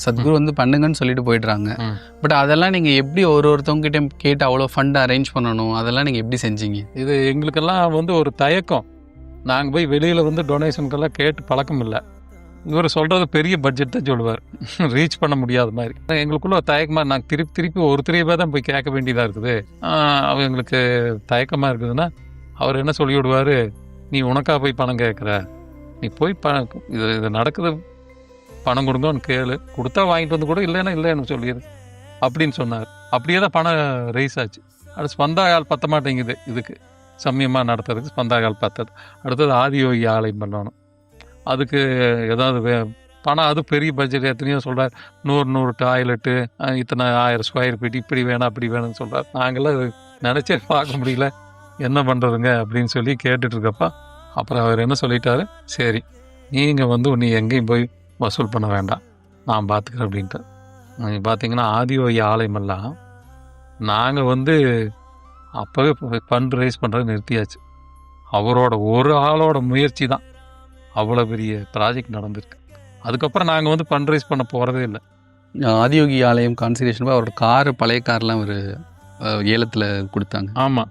சத்குரு வந்து பண்ணுங்கன்னு சொல்லிட்டு போயிடுறாங்க. பட் அதெல்லாம் நீங்கள் எப்படி ஒருத்தவங்க கிட்ட கேட்டு அவ்வளோ ஃபண்ட் அரேஞ்ச் பண்ணணும், அதெல்லாம் நீங்கள் எப்படி செஞ்சீங்க? இது எங்களுக்கெல்லாம் வந்து ஒரு தயக்கம். நாங்கள் போய் வெளியில் வந்து டொனேஷனுக்கெல்லாம் கேட்டு பழக்கம் இல்லை. இவர் சொல்கிறது பெரிய பட்ஜெட் தான் சொல்லுவார், ரீச் பண்ண முடியாத மாதிரி. எங்களுக்குள்ள ஒரு தயக்கமாக, நாங்கள் திருப்பி ஒருத்தரையே தான் போய் கேட்க வேண்டியதாக இருக்குது. எங்களுக்கு தயக்கமாக இருக்குதுன்னா அவர் என்ன சொல்லி விடுவார், நீ உனக்கா போய் பணம் கேட்குற, நீ போய் இது நடக்குது, பணம் கொடுங்கன்னு கேளு, கொடுத்தா வாங்கிட்டு வந்து கூட, இல்லைன்னு சொல்லிடு அப்படின்னு சொன்னார். அப்படியே தான் பணம் ரைஸ் ஆச்சு. அடுத்து ஸ்பந்தாகால் பற்ற மாட்டேங்குது, இதுக்கு சமயமாக நடத்துறதுக்கு ஸ்பந்தாகால் பற்றது. அடுத்தது ஆதியோகி ஆலயம் பண்ணணும், அதுக்கு ஏதாவது பணம், அது பெரிய பட்ஜெட். எத்தனையோ சொல்கிறார், 100 டாய்லெட்டு, இத்தனை 1000 ஸ்கொயர் ஃபீட், இப்படி வேணாம் அப்படி வேணும்னு சொல்கிறார். நாங்களாம் நினச்சே பார்க்க முடியல, என்ன பண்ணுறதுங்க அப்படின்னு சொல்லி கேட்டுட்ருக்கப்பா அப்புறம் அவர் என்ன சொல்லிட்டாரு, சரி நீங்கள் வந்து நீ எங்கேயும் போய் வசூல் பண்ண வேண்டாம், நான் பார்த்துக்கிறேன் அப்படின்ட்டு. நீங்கள் பார்த்தீங்கன்னா ஆதியோகி ஆலயமெல்லாம் நாங்கள் வந்து அப்போவே ஃபண்ட் ரைஸ் பண்ணுறது நிறுத்தியாச்சு. அவரோட ஒரு ஆளோட முயற்சி தான் அவ்வளோ பெரிய ப்ராஜெக்ட் நடந்திருக்கு. அதுக்கப்புறம் நாங்கள் வந்து ஃபண்ட் ரைஸ் பண்ண போகிறதே இல்லை. ஆதியோகி ஆலயம் கான்சன்ட்ரேஷன் அவரோட காரு, பழைய கார்லாம் ஒரு ஏலத்தில் கொடுத்தாங்க. ஆமாம்,